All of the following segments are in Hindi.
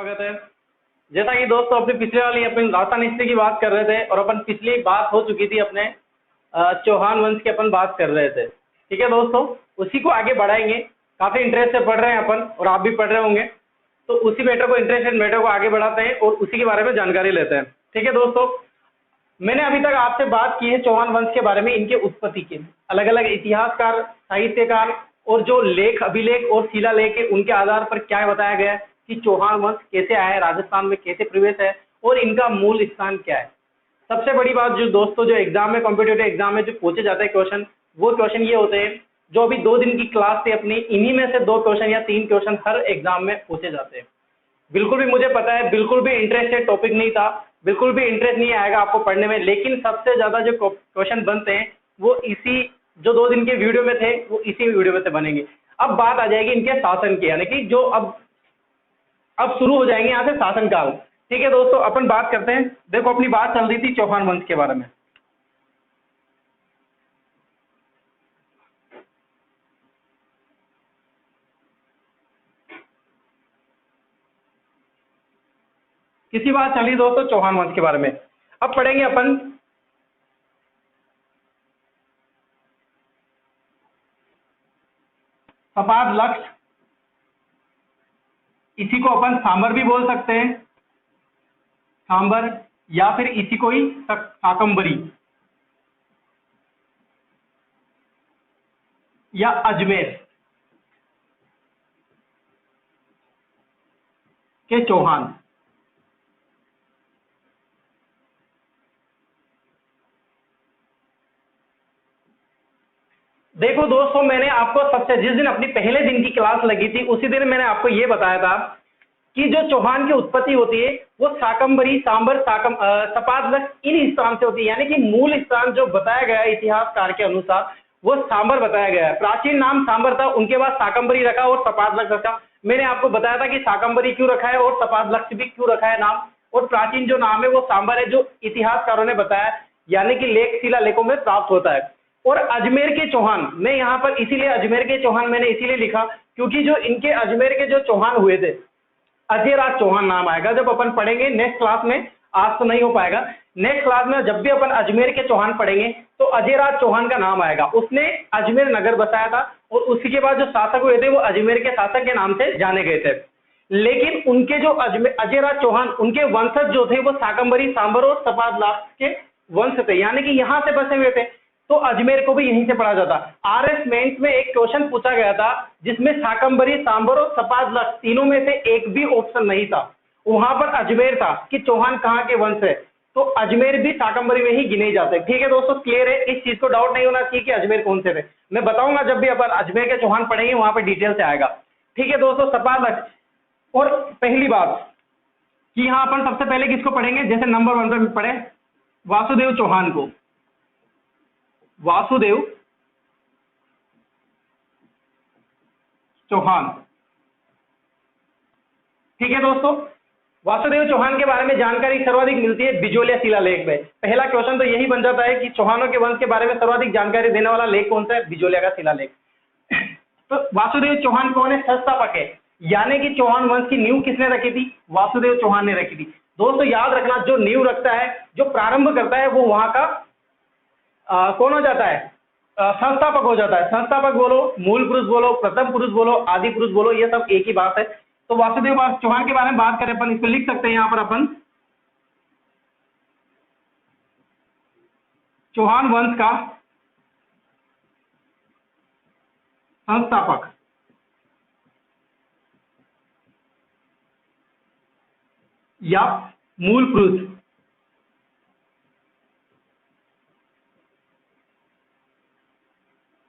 स्वागत है। जैसा कि दोस्तों अपनी पिछले वाली अपन राजस्थान हिस्ट्री की बात कर रहे थे और अपन पिछली बात हो चुकी थी अपने चौहान वंश की अपन बात कर रहे थे। ठीक है दोस्तों, उसी को आगे बढ़ाएंगे। काफी इंटरेस्ट से पढ़ रहे हैं अपन और आप भी पढ़ रहे होंगे, तो उसी मैटर को इंटरेस्टेड मैटर को आगे बढ़ाते हैं और उसी के बारे में जानकारी लेते हैं। ठीक है दोस्तों, मैंने अभी तक आपसे बात की है चौहान वंश के बारे में, इनके उत्पत्ति के अलग अलग इतिहासकार, साहित्यकार और जो लेख, अभिलेख और शिलालेख है उनके आधार पर क्या बताया गया है कि चौहान वंश कैसे आया है, राजस्थान में कैसे प्रवेश है और इनका मूल स्थान क्या है। सबसे बड़ी बात जो दोस्तों जो एग्जाम में, कॉम्पिटेटिव एग्जाम में जो पूछे जाते हैं क्वेश्चन, वो क्वेश्चन ये होते हैं जो अभी 2 दिन की क्लास थी अपनी, इन्हीं में से 2 क्वेश्चन या 3 क्वेश्चन हर एग्जाम में पूछे जाते हैं। बिल्कुल भी मुझे पता है, बिल्कुल भी इंटरेस्टेड टॉपिक नहीं था, बिल्कुल भी इंटरेस्ट नहीं आएगा आपको पढ़ने में, लेकिन सबसे ज्यादा जो क्वेश्चन बनते हैं वो इसी जो 2 दिन के वीडियो में थे वो इसी वीडियो में से बनेंगे। अब बात आ जाएगी इनके शासन की, यानी कि जो अब शुरू हो जाएंगे यहाँ से शासन काल। ठीक है दोस्तों, अपन बात करते हैं। देखो अपनी बात चल रही थी चौहान वंश के बारे में। किसी बात चल रही दोस्तों चौहान वंश के बारे में। अब पढ़ेंगे अपन सपाद लक्ष्य, इसी को अपन सांबर भी बोल सकते हैं, सांबर, या फिर इसी को ही शाकंभरी या अजमेर के चौहान। देखो दोस्तों, मैंने आपको सबसे जिस दिन अपनी पहले दिन की क्लास लगी थी उसी दिन मैंने आपको यह बताया था कि जो चौहान की उत्पत्ति होती है वो शाकंभरी, सांबर, सपाद लक्ष्य इन स्थान से होती है, यानी कि मूल स्थान जो बताया गया है इतिहासकार के अनुसार वो सांबर बताया गया है। प्राचीन नाम सांबर था, उनके बाद शाकंभरी रखा और सपाद लक्ष्य रखा। मैंने आपको बताया था कि शाकंभरी क्यों रखा है और सपाद लक्ष्य भी क्यों रखा है नाम, और प्राचीन जो नाम है वो सांबर है जो इतिहासकारों ने बताया, यानी कि लेख शिलालेखों में प्राप्त होता है। और अजमेर के चौहान, मैं यहाँ पर इसीलिए अजमेर के चौहान मैंने इसीलिए लिखा क्योंकि जो इनके अजमेर के जो चौहान हुए थे, अजयराज चौहान नाम आएगा जब अपन पढ़ेंगे नेक्स्ट क्लास में। आज तो नहीं हो पाएगा, नेक्स्ट क्लास में जब भी अपन अजमेर के चौहान पढ़ेंगे तो अजयराज चौहान का नाम आएगा। उसने अजमेर नगर बसाया था और उसी के बाद जो शासक हुए थे वो अजमेर के शासक के नाम से जाने गए थे। लेकिन उनके जो अजयराज चौहान, उनके वंशज जो थे वो शाकंभरी, सांबर और सपाद लक्ष्य के वंश थे, यानी कि यहाँ से बसे हुए थे, तो अजमेर को भी यहीं से पढ़ा जाता। आरएस मेंस में एक क्वेश्चन पूछा गया था जिसमें शाकंभरी, सांबर और सपाद लक्ष्य तीनों में से एक भी ऑप्शन नहीं था, वहां पर अजमेर था कि चौहान कहाँ के वंश है, तो अजमेर भी शाकंभरी में ही गिने जाते हैं। ठीक है दोस्तों, क्लियर है, इस चीज को डाउट नहीं होना चाहिए कि अजमेर कौन से थे। मैं बताऊंगा जब भी अपन अजमेर के चौहान पढ़ेंगे वहां पर डिटेल से आएगा। ठीक है दोस्तों, सपाद लक्ष्य। और पहली बात कि यहाँ अपन सबसे पहले किसको पढ़ेंगे, जैसे नंबर 1 पर पढ़े वासुदेव चौहान को, वासुदेव चौहान। ठीक है दोस्तों, वासुदेव चौहान के बारे में जानकारी सर्वाधिक मिलती है बिजोलिया शिलालेख में। पहला क्वेश्चन तो यही बन जाता है कि चौहानों के वंश के बारे में सर्वाधिक जानकारी देने वाला लेख कौन सा है, बिजोलिया का शिलालेख। तो वासुदेव चौहान कौन है, संस्थापक है, यानी कि चौहान वंश की नींव किसने रखी थी, वासुदेव चौहान ने रखी थी। दोस्तों याद रखना, जो नींव रखता है, जो प्रारंभ करता है, वो वहां का कौन हो जाता है, संस्थापक हो जाता है। संस्थापक बोलो, मूल पुरुष बोलो, प्रथम पुरुष बोलो, आदि पुरुष बोलो, ये सब एक ही बात है। तो वासुदेव चौहान के बारे में बात करें अपन, इसको लिख सकते हैं यहाँ पर अपन, चौहान वंश का संस्थापक या मूल पुरुष,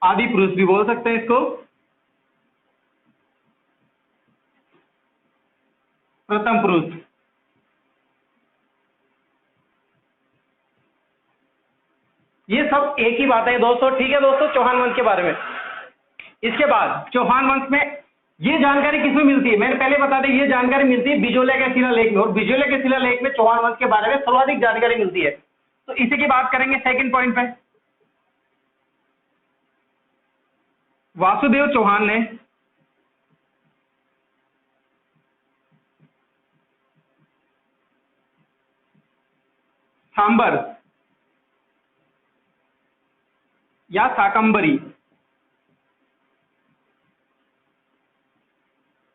आदि पुरुष भी बोल सकते हैं इसको, प्रथम पुरुष। ये सब एक ही बात है दोस्तों। ठीक है दोस्तों, चौहान वंश के बारे में। इसके बाद चौहान वंश में ये जानकारी किसमें मिलती है, मैंने पहले बता दें, ये जानकारी मिलती है बिजोलिया के शिलालेख में, और बिजोलिया के शिलालेख में चौहान वंश के बारे में सर्वाधिक जानकारी मिलती है। तो इसी की बात करेंगे सेकंड पॉइंट पे। वासुदेव चौहान ने सांबर या शाकंभरी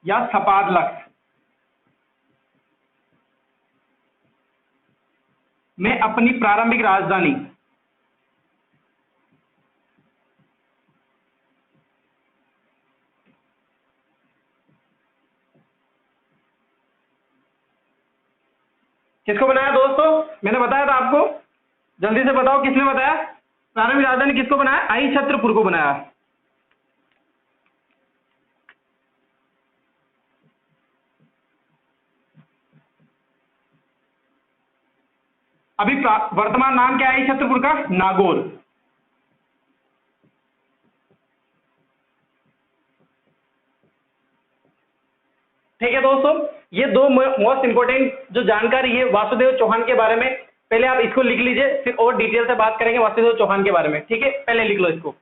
या सपादलक्ष में अपनी प्रारंभिक राजधानी किसको बनाया दोस्तों? मैंने बताया था आपको, जल्दी से बताओ किसने बताया? प्रारंभिक राजधानी किसको बनाया? अहिछत्रपुर को बनाया। अभी वर्तमान नाम क्या है अहिछत्रपुर का? नागौर। ठीक है दोस्तों, ये दो मोस्ट इंपोर्टेंट जो जानकारी है वासुदेव चौहान के बारे में, पहले आप इसको लिख लीजिए, फिर और डिटेल से बात करेंगे वासुदेव चौहान के बारे में। ठीक है, पहले लिख लो इसको।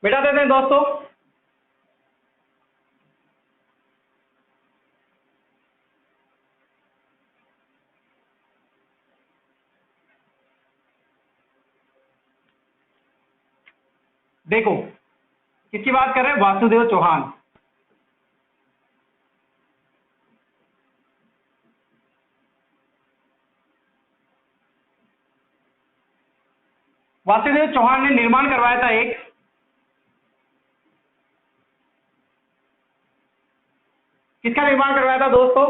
मिटा देते हैं दोस्तों। देखो किसकी बात कर रहे हैं? वासुदेव चौहान। वासुदेव चौहान ने निर्माण करवाया था एक, किसका निर्माण करवाया था दोस्तों?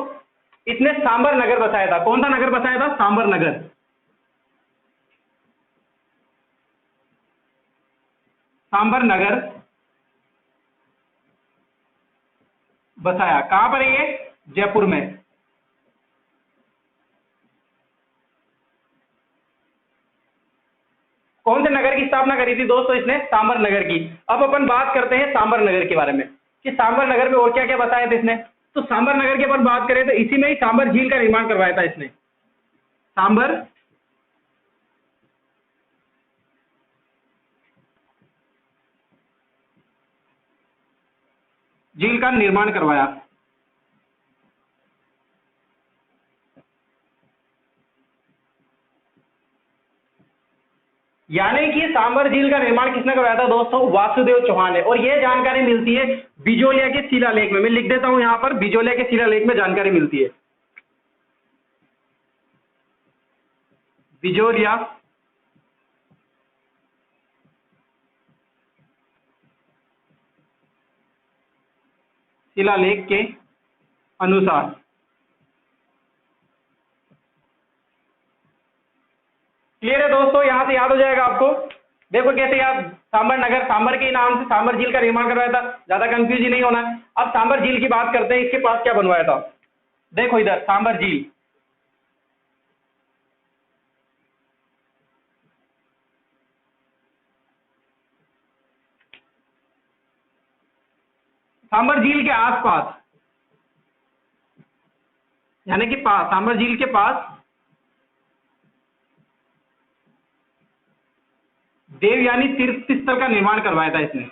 इसने सांबर नगर बसाया था। कौन सा नगर बसाया था? सांबर नगर। सांबर नगर बसाया। कहां पर है ये? जयपुर में। कौन से नगर की स्थापना करी थी दोस्तों इसने? सांबर नगर की। अब अपन बात करते हैं सांबर नगर के बारे में कि सांबर नगर में और क्या क्या बताया था इसने। तो सांबर नगर के अपन बात करें तो इसी में ही सांबर झील का निर्माण करवाया था इसने। सांबर झील का निर्माण करवाया। यानी कि सांबर झील का निर्माण किसने करवाया था दोस्तों? वासुदेव चौहान ने। और यह जानकारी मिलती है बिजोलिया के शिलालेख में। मैं लिख देता हूं यहां पर, बिजोलिया के शिलालेख में जानकारी मिलती है। बिजोलिया शिलालेख के अनुसार क्लियर है दोस्तों? यहां से याद हो जाएगा आपको। देखो कैसे याद, सांबर नगर, सांबर के नाम से सांबर झील का निर्माण करवाया था, ज्यादा कंफ्यूज ही नहीं होना। अब सांबर झील की बात करते हैं, इसके पास क्या बनवाया था। देखो इधर सांबर झील, सांबर झील के आसपास यानी कि पास, सांबर झील के पास देवयानी तीर्थ स्थल का निर्माण करवाया था इसने।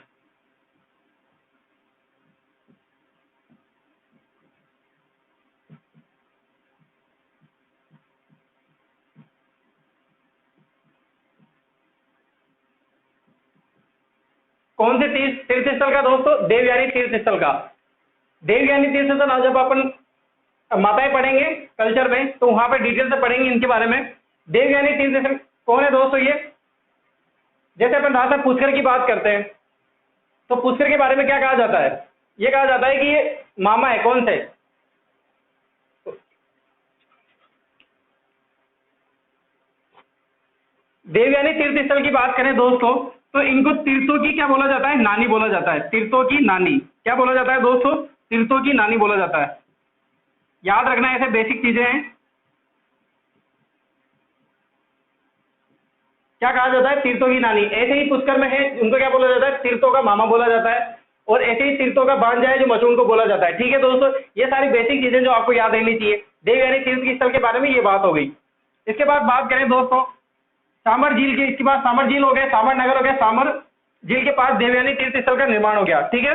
कौन से तीर्थ स्थल का दोस्तों? देवयानी तीर्थ स्थल का। देवयानी तीर्थ स्थल आज जब अपन माताएं पढ़ेंगे कल्चर में तो वहां पर डिटेल से पढ़ेंगे इनके बारे में। देवयानी तीर्थ स्थल कौन है दोस्तों? ये जैसे अपन राजा पुष्कर की बात करते हैं तो पुष्कर के बारे में क्या कहा जाता है? ये कहा जाता है कि ये मामा है। कौन से? देवयानी तीर्थ स्थल की बात करें दोस्तों तो इनको तीर्थों की क्या बोला जाता है? नानी बोला जाता है। तीर्थों की नानी क्या बोला जाता है दोस्तों? तीर्थों की नानी बोला जाता है। याद रखना, ऐसे बेसिक चीजें हैं। क्या कहा जाता है? तीर्थों की नानी। ऐसे ही पुष्कर में है, उनको क्या बोला जाता है? तीर्थों का मामा बोला जाता है। और ऐसे ही तीर्थों का भांजा है जो मचून को बोला जाता है। ठीक है दोस्तों, ये सारी बेसिक चीजें जो आपको याद रहनी चाहिए। देवयानी तीर्थ स्थल के बारे में ये बात हो गई। इसके बाद बात करें दोस्तों सांबर झील की। इसके बाद सांबर झील हो गया, सांबर नगर हो गया, सांबर झील के पास देवयानी तीर्थ स्थल का निर्माण हो गया। ठीक है,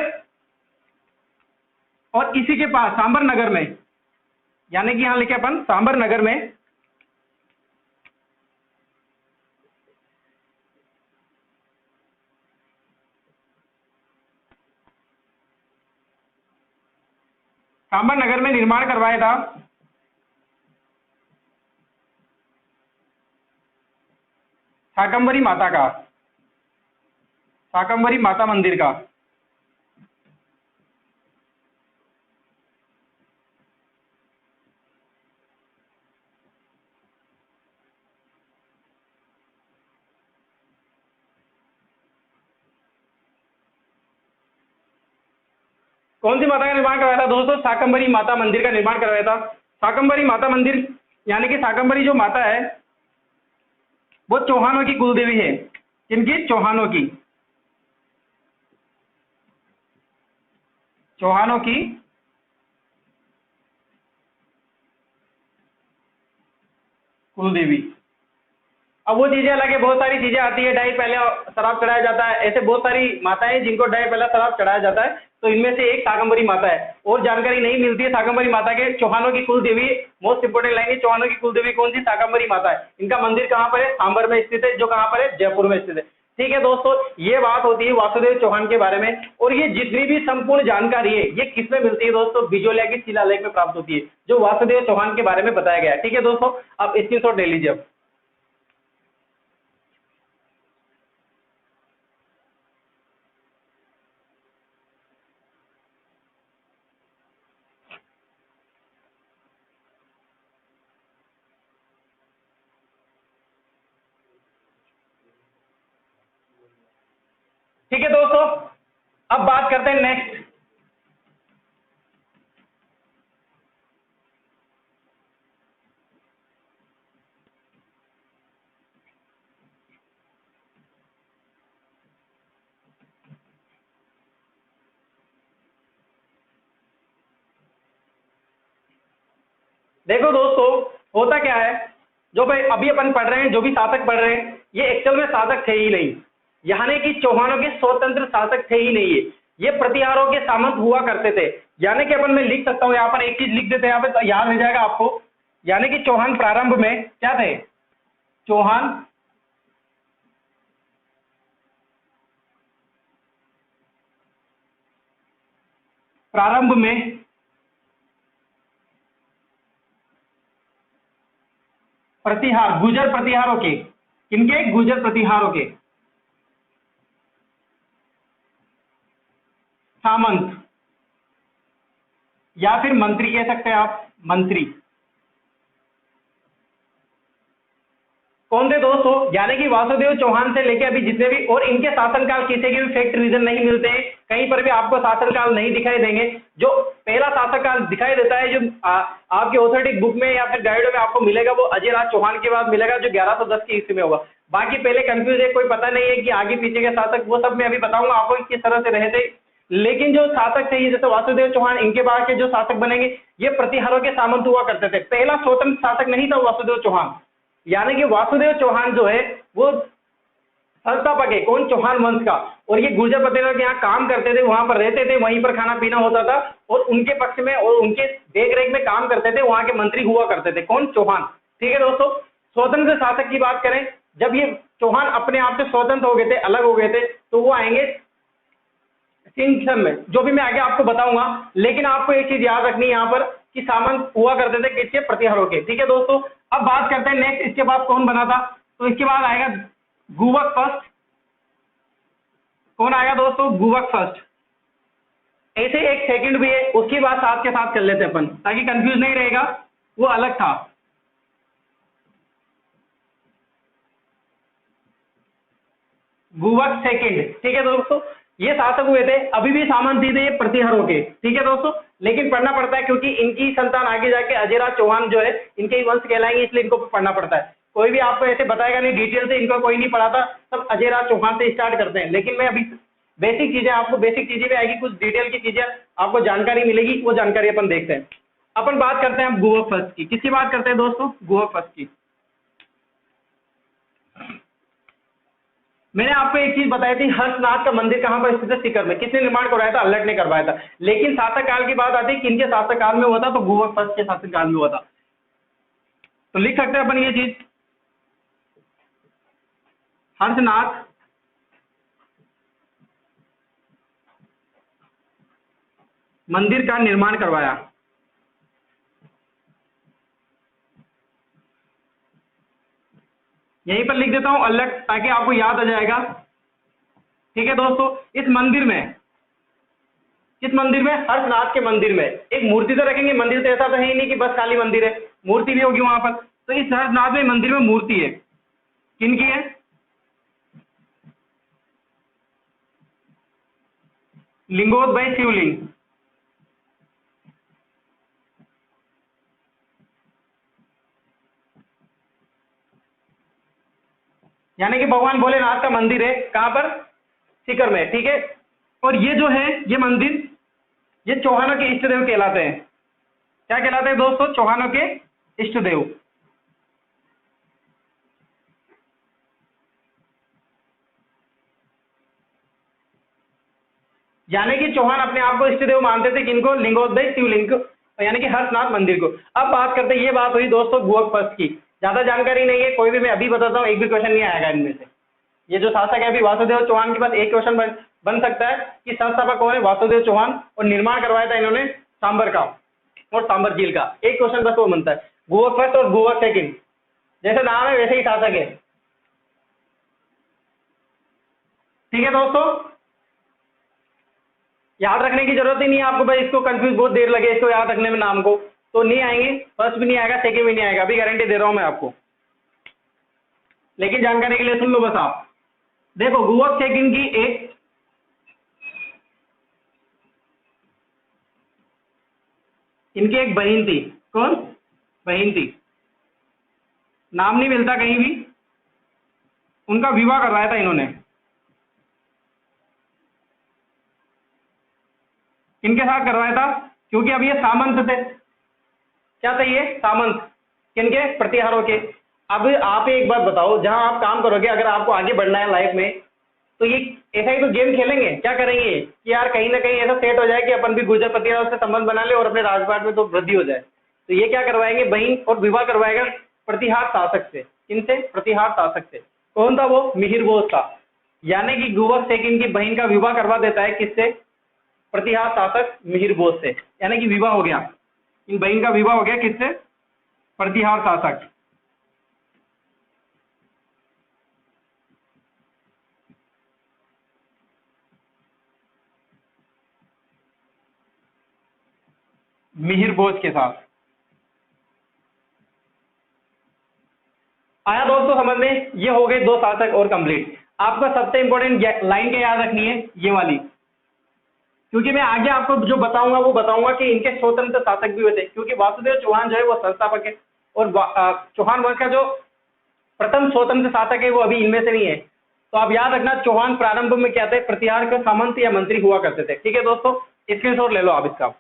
और इसी के पास सांबर नगर में, यानी कि यहां लिखे अपन सांबर नगर में निर्माण करवाया था शाकंभरी माता का, शाकंभरी माता मंदिर का। कौन सी माता का निर्माण करवाया था दोस्तों? शाकंभरी माता मंदिर का निर्माण करवाया था। शाकंभरी माता मंदिर यानी कि शाकंभरी जो माता है वो चौहानों की कुलदेवी है। किनकी? चौहानों की, चौहानों की कुलदेवी। अब वो चीजें अलग है, बहुत सारी चीजें आती है, डाई पहले शराब चढ़ाया जाता है, ऐसे बहुत सारी माताएं जिनको डाई पहले शराब चढ़ाया जाता है, तो इनमें से एक शाकंभरी माता है। और जानकारी नहीं मिलती है शाकंभरी माता के। चौहानों की कुलदेवी, मोस्ट इंपोर्टेंट लाइन है, चौहानों की कुलदेवी कौन सी? शाकंभरी माता है। इनका मंदिर कहाँ पर है? सांबर में स्थित है, जो कहाँ पर है? जयपुर में स्थित है। ठीक है दोस्तों, ये बात होती है वासुदेव चौहान के बारे में। और ये जितनी भी संपूर्ण जानकारी है ये किसमें मिलती है दोस्तों? बिजोलिया की शिलालेख में प्राप्त होती है, जो वासुदेव चौहान के बारे में बताया गया है। ठीक है दोस्तों, अब स्क्रीनशॉट ले लीजिए। अब ठीक है दोस्तों, अब बात करते हैं नेक्स्ट। देखो दोस्तों, होता क्या है, जो भाई अभी अपन पढ़ रहे हैं, जो भी शासक पढ़ रहे हैं, ये एक्चुअल में शासक थे ही नहीं। यानी कि चौहानों के स्वतंत्र शासक थे ही नहीं, ये प्रतिहारों के सामंत हुआ करते थे। यानी कि अपन मैं लिख सकता हूँ यहाँ पर, एक चीज लिख देते हैं यहाँ पे तो याद रह जाएगा आपको। यानी कि चौहान प्रारंभ में क्या थे? चौहान प्रारंभ में प्रतिहार, गुर्जर प्रतिहारों के, किनके? गुर्जर प्रतिहारों के सामंत, या फिर मंत्री कह सकते हैं आप, मंत्री। कौन थे दोस्तों? यानी कि वासुदेव चौहान से लेके अभी जितने भी, और इनके शासनकाल किसी के भी फैक्ट रीजन नहीं मिलते हैं, कहीं पर भी आपको शासनकाल नहीं दिखाई देंगे। जो पहला शासनकाल दिखाई देता है, जो आपके ऑथोरेटिक बुक में या फिर गाइड में आपको मिलेगा, वो अजयराज चौहान के बाद मिलेगा, जो 1110 की ईस्वी में होगा। बाकी पहले कंफ्यूज है, कोई पता नहीं है कि आगे पीछे के शासक, वो सब मैं अभी बताऊंगा आपको किस तरह से रहे थे। लेकिन जो शासक थे जैसे वासुदेव चौहान, इनके बाद के जो शासक बनेंगे ये प्रतिहारों के सामंत हुआ करते थे। पहला स्वतंत्र शासक नहीं था वासुदेव चौहान। यानी कि वासुदेव चौहान जो है वो संस्थापक है, कौन? चौहान वंश का। और ये गुर्जर प्रतिहारों के यहाँ काम करते थे, वहां पर रहते थे, वहीं पर खाना पीना होता था, और उनके पक्ष में और उनके देख रेख में काम करते थे, वहां के मंत्री हुआ करते थे। कौन? चौहान। ठीक है दोस्तों, स्वतंत्र शासक की बात करें, जब ये चौहान अपने आप से स्वतंत्र हो गए थे, अलग हो गए थे, तो वो आएंगे सिंह में, जो भी मैं आगे आपको बताऊंगा। लेकिन आपको एक चीज याद रखनी है यहाँ पर कि सामंत हुआ करते थे किसके? प्रतिहारों के। ठीक है दोस्तों, अब बात करते हैं नेक्स्ट, इसके बाद कौन बना था? तो इसके बाद आएगा गुवक फर्स्ट। कौन आएगा दोस्तों? गुवक फर्स्ट। ऐसे एक सेकंड भी है, उसकी बात साथ के साथ कर लेते हैं अपन, ताकि कंफ्यूज नहीं रहेगा, वो अलग था। गुवक सेकंड। ठीक है दोस्तों, ये शासक हुए थे, अभी भी सामंत थे ये प्रतिहारों के। ठीक है दोस्तों, लेकिन पढ़ना पड़ता है क्योंकि इनकी संतान आगे जाके अजयराज चौहान जो है इनके ही वंश कहलाएंगे, इसलिए इनको पढ़ना पड़ता है। कोई भी आपको ऐसे बताएगा नहीं डिटेल से, इनको कोई नहीं पढ़ाता, सब अजयराज चौहान से स्टार्ट करते हैं। लेकिन मैं अभी बेसिक चीजें आपको, बेसिक चीजें में आएगी, कुछ डिटेल की चीजें आपको जानकारी मिलेगी, वो जानकारी अपन देखते हैं। अपन बात करते हैं गुवक फर्स्ट की। किसकी बात करते हैं दोस्तों? गुवक फर्स्ट की। मैंने आपको एक चीज बताई थी, हर्षनाथ का मंदिर कहाँ पर स्थित है? सीकर में। किसने निर्माण करवाया था? अल्लट ने करवाया था। लेकिन शासक काल की बात आती है, किनके शासक काल में हुआ था? तो गुहक फर्स्ट के शासक काल में हुआ था। तो लिख सकते हैं अपन ये चीज, हर्षनाथ मंदिर का निर्माण करवाया। यहीं पर लिख देता हूं अल्लट, ताकि आपको याद आ जाएगा। ठीक है दोस्तों, इस मंदिर में, किस मंदिर में? हर्षनाथ के मंदिर में एक मूर्ति तो रखेंगे, मंदिर तो ऐसा तो है ही नहीं कि बस खाली मंदिर है, मूर्ति भी होगी वहां पर। तो इस हर्षनाथ में मंदिर में मूर्ति है, किनकी है? लिंगोदय शिवलिंग। यानी कि भगवान भोलेनाथ का मंदिर है, कहां पर? सीकर में। ठीक है, और ये जो है, ये मंदिर, ये चौहानों के इष्ट देव कहलाते हैं। क्या कहलाते हैं दोस्तों? चौहानों के इष्ट देव। यानी कि चौहान अपने आप को इष्ट देव मानते थे, किनको? लिंगोदय शिवलिंग को, यानी कि हर्षनाथ मंदिर को। अब बात करते हैं, ये बात हुई दोस्तों गुहक फर्स्ट की। ज्यादा जानकारी नहीं है, कोई भी मैं अभी बताता हूँ, एक भी क्वेश्चन नहीं आएगा इनमें से। ये जो शासक है अभी वासुदेव चौहान के बाद एक क्वेश्चन बन सकता है कि संस्थापक कौन है? वासुदेव चौहान, और निर्माण करवाया था इन्होंने सांबर का और सांबर झील का। एक क्वेश्चन बस वो बनता है, गुहक फर्स्ट और गुहक सेकंड, जैसे नाम है वैसे ही शासक है। ठीक है दोस्तों, याद रखने की जरूरत ही नहीं है आपको, भाई इसको कंफ्यूज बहुत देर लगे इसको याद रखने में, नाम को तो नहीं आएंगे, फर्स्ट भी नहीं आएगा, सेकंड भी नहीं आएगा, अभी गारंटी दे रहा हूं मैं आपको। लेकिन जानकारी के लिए सुन लो बस आप। देखो गुहक सेकंड की एक, इनकी एक बहन थी। कौन? बहन थी, नाम नहीं मिलता कहीं भी। उनका विवाह करवाया था इन्होंने। किनके साथ करवाया था? क्योंकि अब ये सामंत थे। क्या था ये? सामंत। किनके? प्रतिहारों के। अब आप एक बात बताओ, जहां आप काम करोगे, अगर आपको आगे बढ़ना है लाइफ में, तो ये ऐसा ही तो गेम खेलेंगे? क्या करेंगे कि यार कहीं ना कहीं ऐसा सेट हो जाए कि अपन भी गुर्जर प्रतिहारों से संबंध बना ले और अपने राजपाट में तो वृद्धि हो जाए। तो ये क्या करवाएंगे? बहन, और विवाह करवाएगा प्रतिहार शासक से। किनसे? प्रतिहार शासक से। कौन था वो? मिहिर बोस था। यानी कि गुहक सेकंड की बहन का विवाह करवा देता है, किससे? प्रतिहार शासक मिहिर बोस से। यानी कि विवाह हो गया, इन बहन का विवाह हो गया, किससे? प्रतिहार शासक। मिहिर बोस के साथ। आया दोस्तों समझ में? ये हो गए दो शासक और कंप्लीट। आपको सबसे इंपॉर्टेंट लाइन क्या याद रखनी है? ये वाली, क्योंकि मैं आगे आपको जो बताऊंगा वो बताऊंगा कि इनके स्वतंत्र शासक भी हुए थे, क्योंकि वासुदेव चौहान जो है वो संस्थापक है, और चौहान वंश का जो प्रथम स्वतंत्र शासक है वो अभी इनमें से नहीं है। तो आप याद रखना, चौहान प्रारंभ में क्या थे? प्रतिहार के सामंत या मंत्री हुआ करते थे। ठीक है दोस्तों, स्क्रीनशॉट ले लो आप इसका।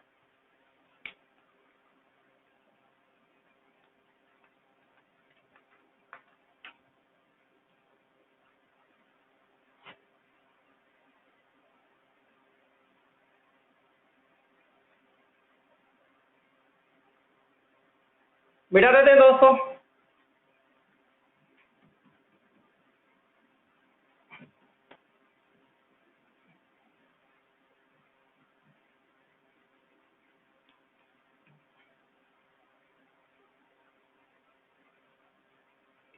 मिटा देते हैं दोस्तों।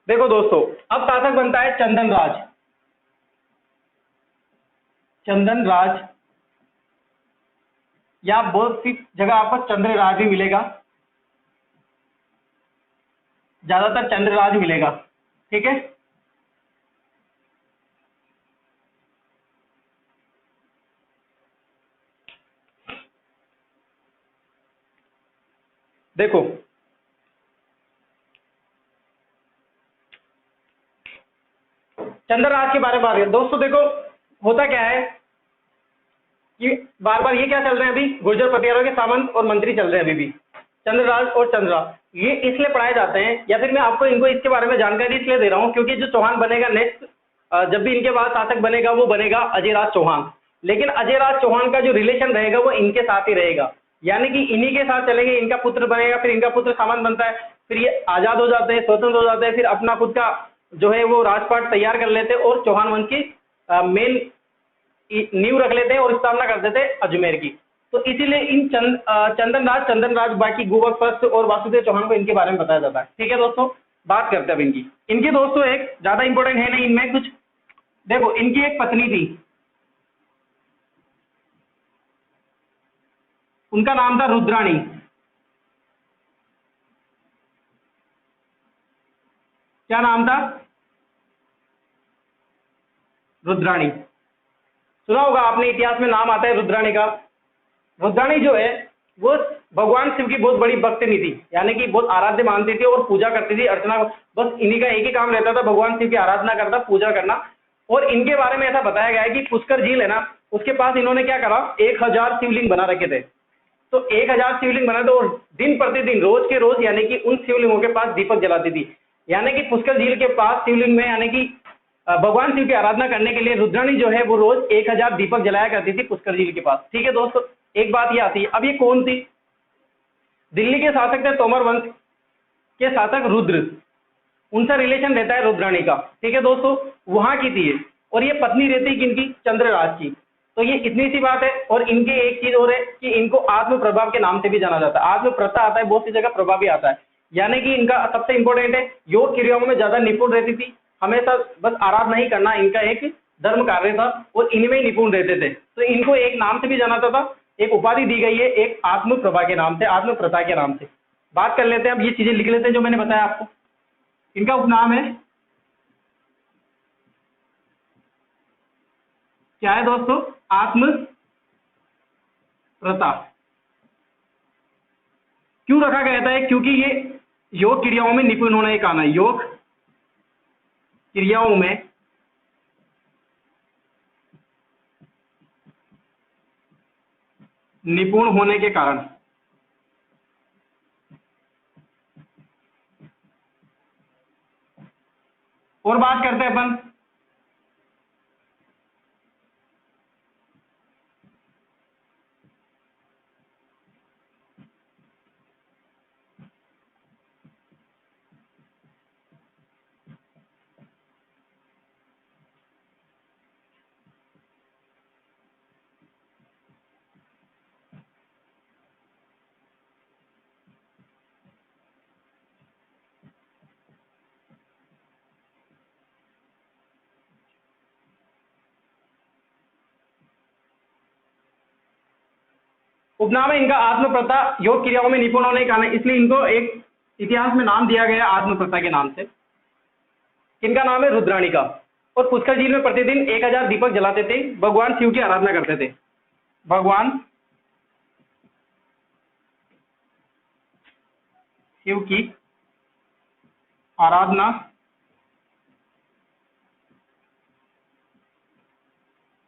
देखो दोस्तों, अब शासक बनता है चंदन राज। चंदन राज, या बहुत सी जगह आपको चंद्र राज भी मिलेगा, ज्यादातर चंद्र राज मिलेगा। ठीक है, देखो चंद्रराज के बारे में बात करें दोस्तों। देखो होता क्या है कि बार बार ये क्या चल रहे हैं, अभी गुर्जर प्रतिहारों के सामंत और मंत्री चल रहे हैं अभी भी, चंद्रराज और चंद्रराज। ये इसलिए पढ़ाए जाते हैं, या फिर मैं आपको इनको इसके बारे में जानकारी इसलिए दे रहा हूँ क्योंकि जो चौहान बनेगा नेक्स्ट जब भी इनके बाद शासक बनेगा वो बनेगा अजयराज चौहान। लेकिन अजयराज चौहान का जो रिलेशन रहेगा वो इनके साथ ही रहेगा, यानी कि इन्हीं के साथ चलेंगे। इनका पुत्र बनेगा, फिर इनका पुत्र सामंत बनता है, फिर ये आजाद हो जाते हैं, स्वतंत्र हो जाते हैं, फिर अपना खुद का जो है वो राजपाट तैयार कर लेते हैं और चौहान वंश की मेन नींव रख लेते हैं और स्थापना कर देते हैं अजमेर की। तो इसीलिए इन चंदन राज बाकी गोवत्स और वासुदेव चौहान को इनके बारे में बताया जाता है। ठीक है दोस्तों, बात करते हैं अब इनकी दोस्तों एक ज्यादा इंपॉर्टेंट है नहीं इनमें कुछ। देखो, इनकी एक पत्नी थी, उनका नाम था रुद्राणी। क्या नाम था? रुद्राणी। सुना होगा आपने, इतिहास में नाम आता है रुद्राणी का। रुद्राणी जो है वो भगवान शिव की बहुत बड़ी भक्तिनी थी, यानी कि बहुत आराध्य मानती थी और पूजा करती थी, अर्चना। बस इन्हीं का एक ही काम रहता था, भगवान शिव की आराधना करना, पूजा करना। और इनके बारे में ऐसा बताया गया है कि पुष्कर झील है ना, उसके पास इन्होंने क्या करा, 1000 शिवलिंग बना रखे थे। तो 1000 शिवलिंग बना दो, और दिन प्रतिदिन रोज के रोज यानी कि उन शिवलिंगों के पास दीपक जलाती थी। यानी कि पुष्कर झील के पास शिवलिंग में यानी कि भगवान शिव की आराधना करने के लिए रुद्राणी जो है वो रोज 1000 दीपक जलाया करती थी पुष्कर झील के पास। ठीक है दोस्तों, एक बात ये आती है, अब ये कौन थी? दिल्ली के शासक थे तोमर वंश के शासक रुद्र, उनका रिलेशन रहता है रुद्राणी का। ठीक है दोस्तों, वहां की थी ये, और ये पत्नी रहती है किनकी? चंद्रराज की। तो ये इतनी सी बात है। और इनके एक चीज और है कि इनको आत्म प्रभाव के नाम से भी जाना जाता है। आत्म प्रथा आता है, बहुत सी जगह प्रभाव भी आता है। यानी कि इनका सबसे इंपॉर्टेंट है, योग क्रियाओं में ज्यादा निपुण रहती थी, हमेशा बस आराधना ही करना इनका एक धर्म कार्य था, और इनमें ही निपुण रहते थे। तो इनको एक नाम से भी जाना जाता था, एक उपाधि दी गई है, एक आत्म प्रभा के नाम से, आत्म प्रथा के नाम से। बात कर लेते हैं, अब ये चीजें लिख लेते हैं जो मैंने बताया आपको। इनका उपनाम है, क्या है दोस्तों? आत्म प्रथा। क्यों रखा गया था? क्योंकि ये योग क्रियाओं में निपुण होना एक आना है, योग क्रियाओं में निपुण होने के कारण। और बात करते हैं अपन, उपनाम है इनका आत्म प्रथा, योग क्रियाओं में निपुण होने के कारण, इसलिए इनको एक इतिहास में नाम दिया गया आत्म प्रथा के नाम से। इनका नाम है रुद्राणी का। और पुष्कर झील में प्रतिदिन 1000 दीपक जलाते थे, भगवान शिव की आराधना करते थे, भगवान शिव की आराधना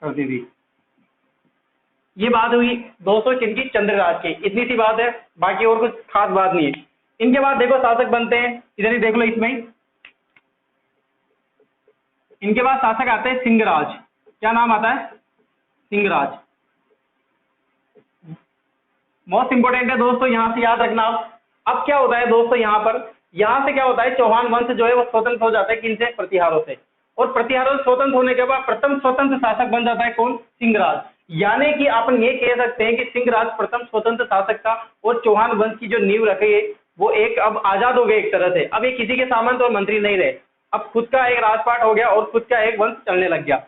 करती थी। ये बात हुई दोस्तों किनकी? चंद्रराज की। इतनी सी बात है, बाकी और कुछ खास बात नहीं है। इनके बाद देखो शासक बनते हैं, इधर ही देख लो, इसमें ही इनके बाद शासक आते हैं सिंहराज। क्या नाम आता है? सिंहराज। मोस्ट इंपोर्टेंट है दोस्तों, यहां से याद रखना। अब क्या होता है दोस्तों, यहां से क्या होता है, चौहान वंश जो है वो स्वतंत्र हो जाता है, किनसे? प्रतिहारों से। और प्रतिहारों से स्वतंत्र होने के बाद प्रथम स्वतंत्र शासक बन जाता है कौन? सिंहराज। यानी कि अपन ये कह सकते हैं कि सिंहराज प्रथम स्वतंत्र शासक था, और चौहान वंश की जो नींव रखी है वो एक अब आजाद हो गए एक तरह से। अब ये किसी के सामंत और मंत्री नहीं रहे, अब खुद का एक राजपाट हो गया और खुद का एक वंश चलने लग गया।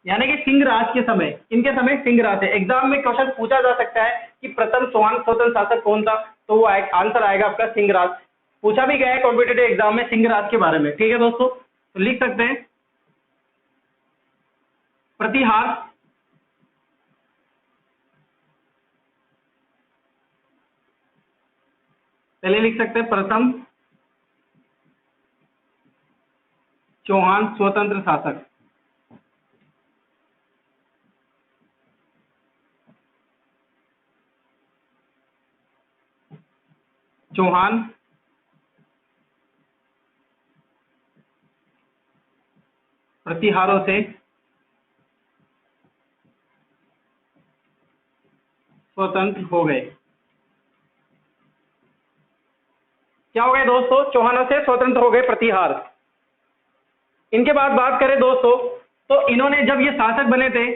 यानी कि सिंहराज के समय, इनके समय सिंहराज है। एग्जाम में क्वेश्चन पूछा जा सकता है कि प्रथम चौहान स्वतंत्र शासक कौन था, तो वो आंसर आएगा आपका सिंहराज। पूछा भी गया है कॉम्पिटेटिव एग्जाम में सिंहराज के बारे में। ठीक है दोस्तों, तो लिख सकते हैं प्रतिहार, पहले लिख सकते हैं प्रथम चौहान स्वतंत्र शासक। चौहान प्रतिहारों से स्वतंत्र हो गए। क्या हो गए दोस्तों? चौहानों से स्वतंत्र हो गए प्रतिहार। इनके बाद बात करें दोस्तों, तो इन्होंने जब ये शासक बने थे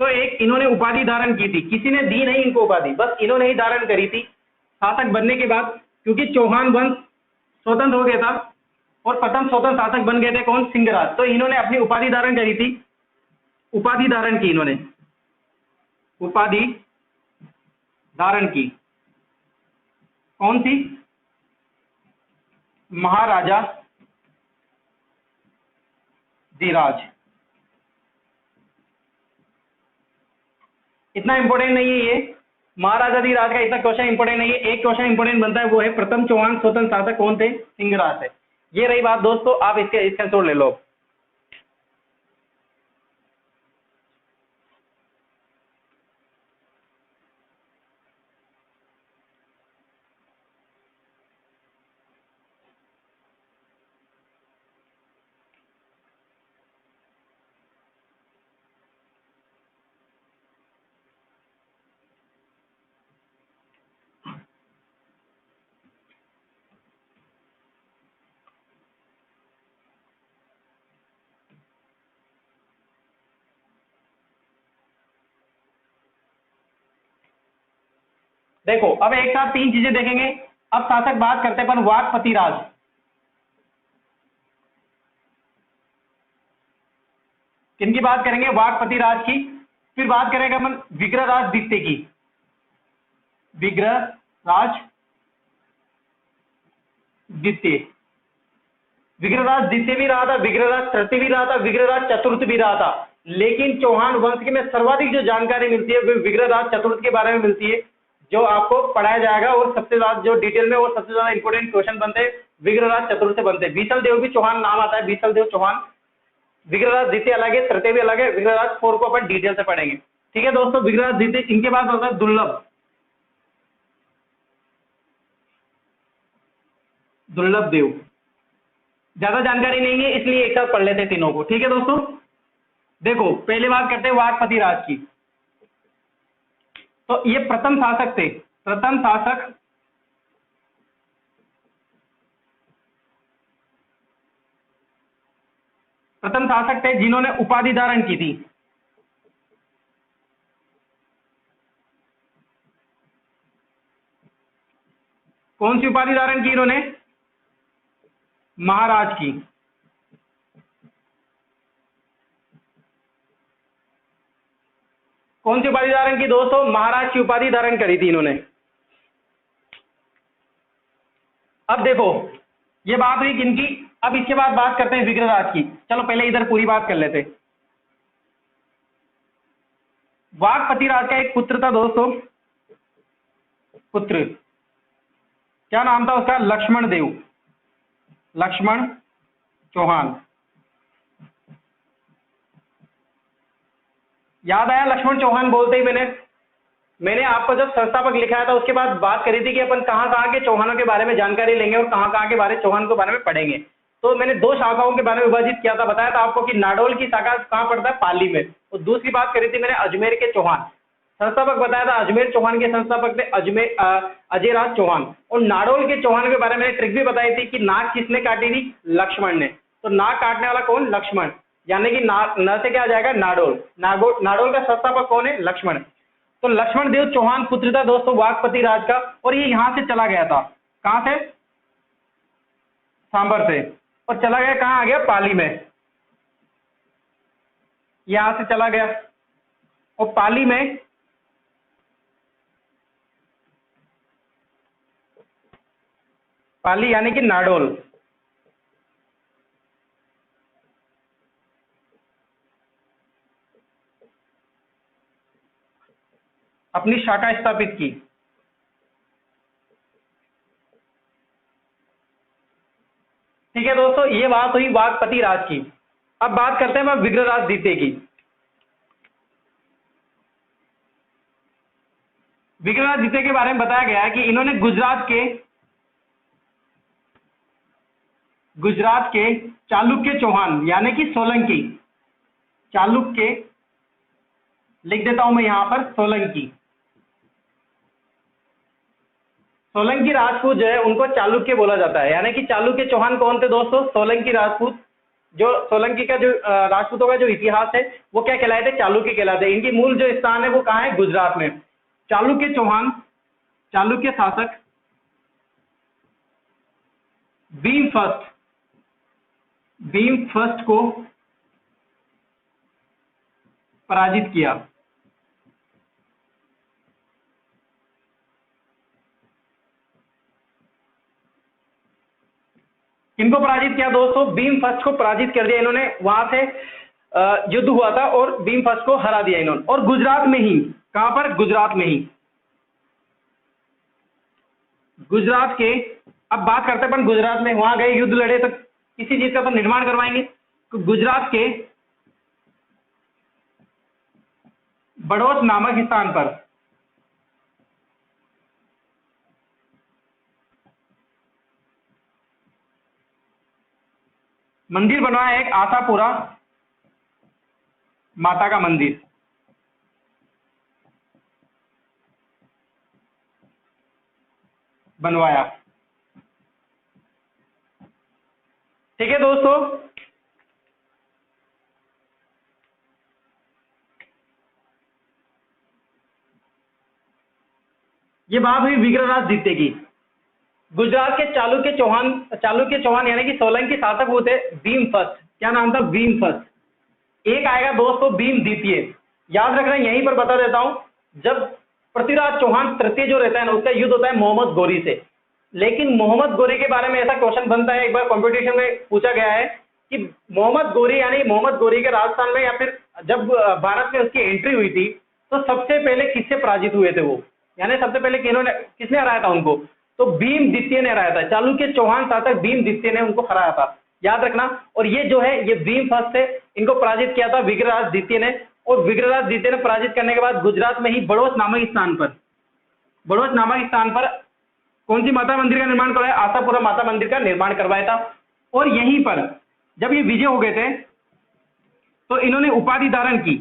तो एक इन्होंने उपाधि धारण की थी, किसी ने दी नहीं इनको उपाधि, बस इन्होंने ही धारण करी थी शासक बनने के बाद, क्योंकि चौहान वंश स्वतंत्र हो गया था और प्रथम स्वतंत्र शासक बन गए थे कौन? सिंहराज। तो इन्होंने अपनी उपाधि धारण करी थी, उपाधि धारण की, इन्होंने उपाधि धारण की। कौन सी? महाराजा धीराज। इतना इंपॉर्टेंट नहीं है ये, महाराजा धीराज का इतना क्वेश्चन इंपॉर्टेंट नहीं है। एक क्वेश्चन इंपॉर्टेंट बनता है, वो है प्रथम चौहान स्वतंत्र शासक कौन थे? सिंहराज है। ये रही बात दोस्तों, आप इसका आंसर ले लो। देखो, अब एक साथ तीन चीजें देखेंगे। अब शासक बात करते हैं अपन वाकपति राज। किनकी बात करेंगे? वाकपति राज की। फिर बात करेंगे अपन विग्रहराज द्वितीय की। विग्रहराज द्वितीय, विग्रहराज द्वितीय भी रहा था, विग्रहराज तृतीय भी रहा था, विग्रहराज चतुर्थ भी रहा था। लेकिन चौहान वंश के में सर्वाधिक जो जानकारी मिलती है वो विग्रहराज चतुर्थ के बारे में मिलती है, जो आपको पढ़ाया जाएगा, और सबसे ज्यादा जो डिटेल में और सबसे ज्यादा इंपोर्टेंट क्वेश्चन बनते हैं विग्रहराज चतुर्थ से बनते हैं। बीसल देव भी चौहान नाम आता है, बीसल देव चौहान। विग्रहराज द्वितीय अलग है, तृतीय भी अलग है। विग्रहराज 4 को अपन डिटेल से पढ़ेंगे, ठीक है दोस्तों। विग्रहराज द्वितीय, इनके बाद होता है दुर्लभ, दुर्लभ देव। ज्यादा जानकारी नहीं है इसलिए एक साथ पढ़ लेते हैं तीनों को, ठीक है दोस्तों। देखो, पहले बात करते हैं वाकपति राज की। तो ये प्रथम शासक थे, प्रथम शासक थे जिन्होंने उपाधि धारण की थी। कौन सी उपाधि धारण की इन्होंने? महाराज की। कौन सी उपाधि धारण की दोस्तों? महाराज की उपाधि धारण करी थी इन्होंने। अब देखो, ये बात हुई किनकी। अब इसके बाद बात करते हैं विग्रहराज की। चलो पहले इधर पूरी बात कर लेते। वाकपति राज का एक पुत्र था दोस्तों, पुत्र, क्या नाम था उसका? लक्ष्मण देव, लक्ष्मण चौहान। याद आया लक्ष्मण चौहान बोलते ही मैंने आपको जब संस्थापक लिखाया था उसके बाद बात करी थी कि अपन कहाँ के चौहानों के बारे में जानकारी लेंगे और कहाँ के बारे चौहान के बारे में पढ़ेंगे। तो मैंने 2 शाखाओं के बारे में विभाजित किया था, बताया था आपको कि नाडोल की शाखा कहाँ पड़ता है? पाली में। और दूसरी बात करी थी मैंने अजमेर के चौहान, संस्थापक बताया था अजमेर चौहान के संस्थापक थे अजयराज चौहान। और नाडोल के चौहान के बारे में मैंने ट्रिक भी बताई थी कि नाक किसने काटी थी? लक्ष्मण ने। तो नाक काटने वाला कौन? लक्ष्मण, यानी कि न से क्या आ जाएगा? नाडोल। नाडोल का संस्थापक कौन है? लक्ष्मण। तो लक्ष्मण देव चौहान पुत्र था दोस्तों वाकपति राज का, और ये यहां से चला गया था। कहां से? सांबर से। और चला गया कहां? आ गया पाली में। यहां से चला गया और पाली में पाली यानी कि नाडोल। अपनी शाखा स्थापित की। ठीक है दोस्तों, ये बात हुई वाकपति राज की। अब बात करते हैं विग्रहराज द्वितीय की। विग्रहराज द्वितीय के बारे में बताया गया है कि इन्होंने गुजरात के चालुक्य चौहान यानी कि सोलंकी, चालुक्य, लिख देता हूं मैं यहां पर सोलंकी। सोलंकी राजपूत जो है उनको चालुक्य बोला जाता है, यानी कि चालुक्य चौहान कौन थे दोस्तों? सोलंकी राजपूत। जो सोलंकी का जो राजपूतों का जो इतिहास है वो क्या कहलाए थे? चालुक्य कहलाते हैं। इनकी मूल जो स्थान है वो कहाँ है? गुजरात में। चालुक्य चौहान, चालुक्य शासक भीम फर्स्ट, भीम फर्स्ट को पराजित किया। किनको पराजित किया दोस्तों? भीम फर्स्ट को पराजित कर दिया इन्होंने। वहां से युद्ध हुआ था और भीम फर्स्ट को हरा दिया इन्होंने, और गुजरात में ही। कहां पर? गुजरात में ही। गुजरात के, अब बात करते हैं अपन गुजरात में, वहां गए, युद्ध लड़े, तो किसी चीज का तो निर्माण करवाएंगे। तो गुजरात के बड़ौत नामक स्थान पर मंदिर बनवाया, एक आशापुरा माता का मंदिर बनवाया। ठीक है दोस्तों, ये बात हुई विग्रहराज द्वितीय की। गुजरात के चालुक्य चौहान यानी कि सोलंकी शासक वो थे भीम फर्स्ट। क्या नाम था? भीम फर्स्ट। एक आएगा दोस्तों भीम द्वितीय, याद रखना, यहीं पर बता देता हूं। जब पृथ्वीराज चौहान तृतीय जो रहता है ना, उसका युद्ध होता है मोहम्मद गोरी से। लेकिन मोहम्मद गोरी के बारे में ऐसा क्वेश्चन बनता है, एक बार कंपटीशन में पूछा गया है कि मोहम्मद गोरी, यानी मोहम्मद गोरी के राजस्थान में, या फिर जब भारत में उसकी एंट्री हुई थी, तो सबसे पहले किससे पराजित हुए थे वो? यानी सबसे पहले किसने हराया था उनको? तो भीम द्वितीय ने हराया था। चालुक्य चौहान शासक भीम द्वितीय ने उनको हराया था, याद रखना। और ये जो है ये भीम फर्स्ट थे, इनको पराजित किया था विग्रहराज द्वितीय ने। और विग्रहराज द्वितीय ने पराजित करने के बाद गुजरात में ही बड़ौत नामक स्थान पर, बड़ौत नामक स्थान पर कौन सी माता मंदिर का निर्माण करवाया? आशापुरा माता मंदिर का निर्माण करवाया था। और यहीं पर जब ये विजय हो गए थे तो इन्होंने उपाधि धारण की,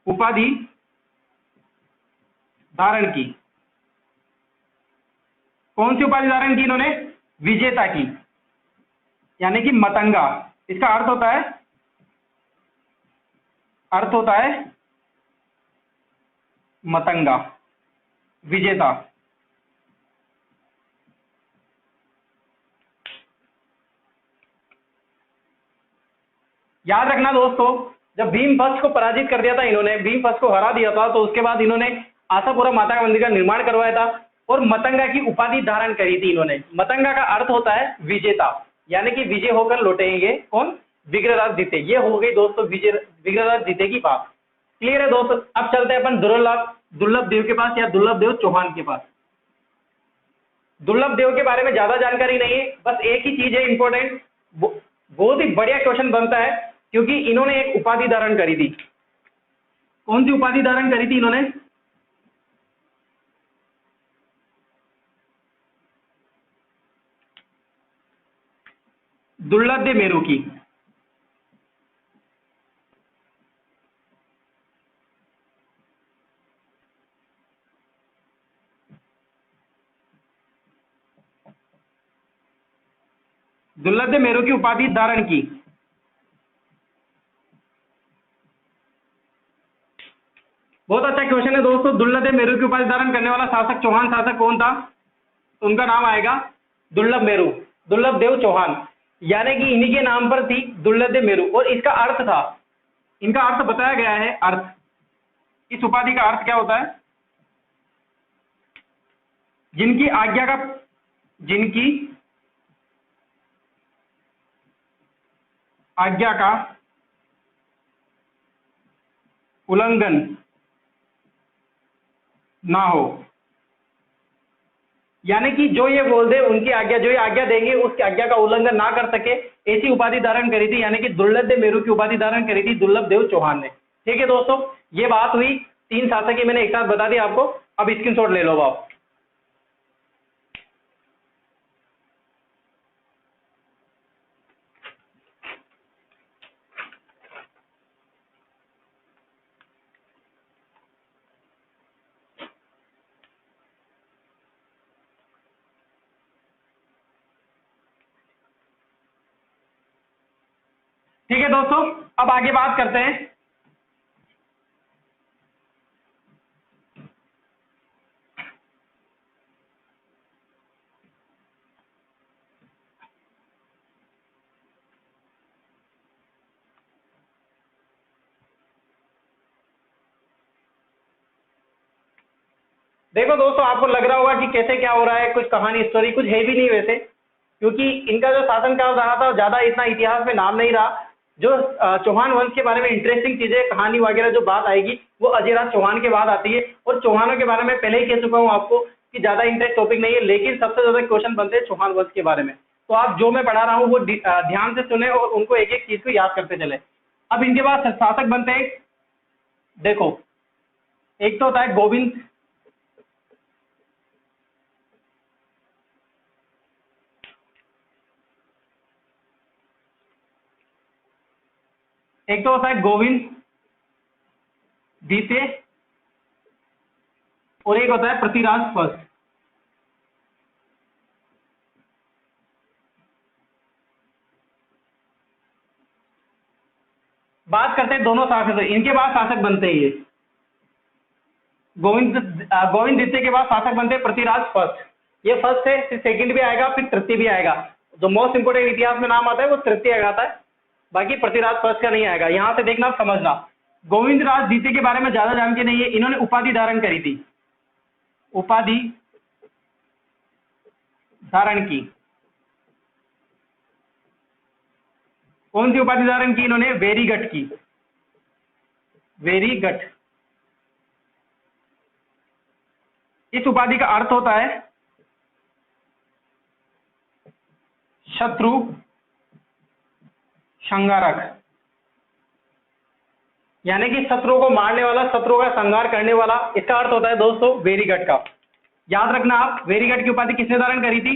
उपाधि धारण की। कौन सी उपाधि धारण की इन्होंने? विजेता की, यानी कि मतंगा। इसका अर्थ होता है मतंगा, विजेता। याद रखना दोस्तों, जब भीम फर्स्ट को पराजित कर दिया था इन्होंने, भीम फर्स्ट को हरा दिया था, तो उसके बाद इन्होंने आशापुरा माता का मंदिर का निर्माण करवाया था और मतंगा की उपाधि धारण करी थी इन्होंने। मतंगा का अर्थ होता है विजेता, यानी कि विजय होकर लौटेंगे कौन? विग्रहराज द्वितीय। ये हो गई दोस्तों विग्रहराज द्वितीय की बात। क्लियर है दोस्तों? अब चलते हैं अपन दुर्लभ देव के पास, या दुर्लभ देव चौहान के पास। दुर्लभ देव के बारे में ज्यादा जानकारी नहीं है, बस एक ही चीज है इंपॉर्टेंट, बहुत ही बढ़िया क्वेश्चन बनता है, क्योंकि इन्होंने एक उपाधि धारण करी थी। कौन सी उपाधि धारण करी थी इन्होंने? दुर्लभ मेरू की। दुर्लभ मेरू की उपाधि धारण की। बहुत अच्छा क्वेश्चन है दोस्तों। दुर्लभ मेरू की उपाधि धारण करने वाला शासक, चौहान शासक कौन था? तो उनका नाम आएगा दुर्लभ मेरू, दुर्लभ देव चौहान, यानी कि इन्हीं के नाम पर थी दुर्लभ मेरू। और इसका अर्थ था, इनका अर्थ बताया गया है। अर्थ, इस उपाधि का अर्थ क्या होता है? जिनकी आज्ञा का उल्लंघन ना हो, यानी कि जो ये बोल दे, उनकी आज्ञा, जो ये आज्ञा देंगे उसकी आज्ञा का उल्लंघन ना कर सके, ऐसी उपाधि धारण करी थी, यानी कि दुर्लभ मेरू की उपाधि धारण करी थी दुर्लभ देव चौहान ने। ठीक है दोस्तों, ये बात हुई, तीन शासक की मैंने एक साथ बता दिया आपको। अब स्क्रीनशॉट ले लो आप। ठीक है दोस्तों, अब आगे बात करते हैं। देखो दोस्तों, आपको लग रहा होगा कि कैसे क्या हो रहा है, कुछ कहानी स्टोरी कुछ है भी नहीं वैसे, क्योंकि इनका जो शासनकाल रहा था ज्यादा इतना इतिहास में नाम नहीं रहा। जो चौहान वंश के बारे में इंटरेस्टिंग चीजें, कहानी वगैरह जो बात आएगी वो अजयराज चौहान के बाद आती है। और चौहानों के बारे में पहले ही कह चुका हूँ आपको कि ज्यादा इंटरेस्ट टॉपिक नहीं है, लेकिन सबसे ज्यादा क्वेश्चन बनते हैं चौहान वंश के बारे में। तो आप जो मैं पढ़ा रहा हूँ वो ध्यान से सुने और उनको एक एक चीज को याद करते चले। अब इनके बाद शासक बनते हैं, देखो एक तो होता है गोविंद, एक तो होता है गोविंद द्वितीय और एक होता है पृथ्वीराज फर्स्ट। बात करते हैं दोनों शासक, इनके बाद शासक बनते हैं ये गोविंद द्वितीय के बाद शासक बनते हैं पृथ्वीराज फर्स्ट। ये फर्स्ट है, फिर सेकंड भी आएगा, फिर तृतीय भी आएगा। जो मोस्ट इंपोर्टेंट इतिहास में नाम आता है वो तृतीय आता है, बाकी पृथ्वीराज फर्स्ट का नहीं आएगा। यहां से देखना समझना, गोविंद राज द्वितीय के बारे में ज्यादा जान के नहीं है, इन्होंने उपाधि धारण करी थी, उपाधि धारण की। कौन सी उपाधि धारण की इन्होंने? वेरीगट की, वेरीगट। इस उपाधि का अर्थ होता है शत्रु संहारक, यानी कि शत्रुओं को मारने वाला, शत्रुओं का संहार करने वाला, इसका अर्थ होता है दोस्तों वेरीगट का। याद रखना आप, वेरीगट की उपाधि किसने धारण करी थी?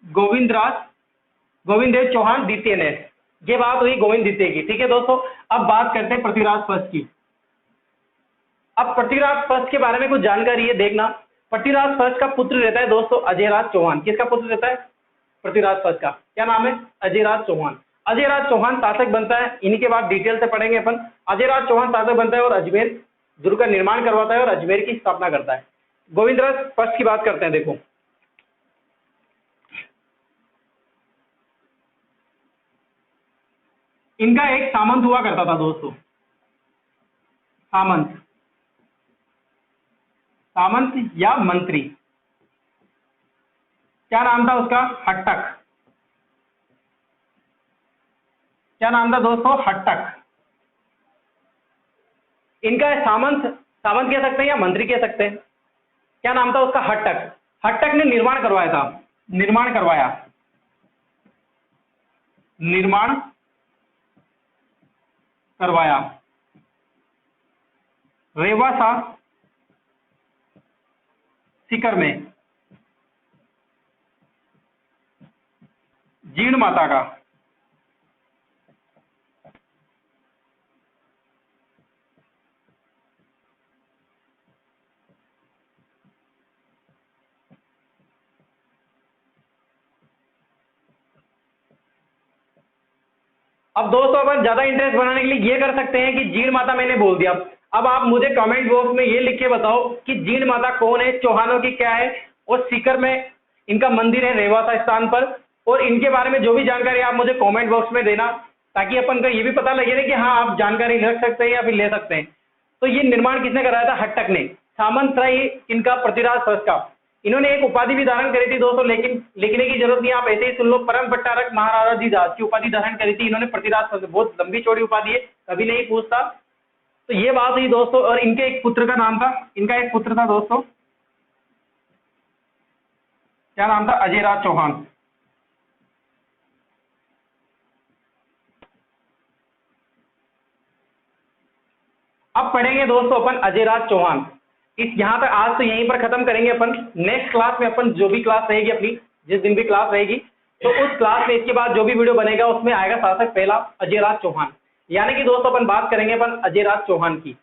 गोविंद देव चौहान द्वितीय ने। ये बात हुई गोविंद द्वितीय की। ठीक है दोस्तों, अब बात करते हैं पृथ्वीराज फर्स्ट की। अब पृथ्वीराज फर्स्ट के बारे में कुछ जानकारी है, देखना। पृथ्वीराज फर्स्ट का पुत्र रहता है दोस्तों अजयराज चौहान। किसका पुत्र रहता है? पृथ्वीराज फर्स्ट का। क्या नाम है? अजयराज चौहान। अजयराज चौहान शासक बनता है, इन्हीं के बाद डिटेल से पढ़ेंगे अपन। अजयराज चौहान शासक बनता है और अजमेर दुर्ग का निर्माण करवाता है और अजमेर की स्थापना करता है। गोविंदराज फर्स्ट की बात करते हैं, देखो इनका एक सामंत हुआ करता था दोस्तों, सामंत या मंत्री। क्या नाम था उसका? हट्टक। क्या नाम था दोस्तों? हट्टक। इनका सामंत कह सकते हैं या मंत्री कह सकते हैं। क्या नाम था उसका? हट्टक। हट्टक ने निर्माण करवाया था, निर्माण करवाया रेवासा सीकर में जीर्ण माता का। अब दोस्तों अपन ज्यादा इंटरेस्ट बनाने के लिए ये कर सकते हैं कि जीर्ण माता मैंने बोल दिया। अब आप मुझे कमेंट बॉक्स में ये लिख के बताओ कि जीर्ण माता कौन है, चौहानों की क्या है, और सीकर में इनका मंदिर है रेवासा स्थान पर। और इनके बारे में जो भी जानकारी आप मुझे कमेंट बॉक्स में देना, ताकि अपन को ये भी पता लगे कि हाँ आप जानकारी रख सकते हैं या फिर ले सकते हैं। तो ये निर्माण किसने कराया था? हट्टक ने। सामंत था ये इनका पृथ्वीराज फर्स्ट का। इन्होंने एक उपाधि भी धारण करी थी दोस्तों, लेकिन लिखने की जरूरत नहीं, आप ऐसे ही सुन लो। परम भट्टारक महाराजा जी दास की उपाधि धारण करी थी इन्होंने पृथ्वीराज फर्स्ट। बहुत लंबी चौड़ी उपाधि है, कभी नहीं पूछता। तो ये बात हुई दोस्तों। और इनके एक पुत्र का नाम था, इनका एक पुत्र था दोस्तों, क्या नाम था? अजयराज चौहान। अब पढ़ेंगे दोस्तों अपन अजयराज चौहान। इस यहाँ तक आज तो यहीं पर खत्म करेंगे अपन। नेक्स्ट क्लास में अपन जो भी क्लास रहेगी अपनी, जिस दिन भी क्लास रहेगी, तो उस क्लास में इसके बाद जो भी वीडियो बनेगा उसमें आएगा शासक पहला अजयराज चौहान। यानी कि दोस्तों अपन बात करेंगे अपन अजयराज चौहान की।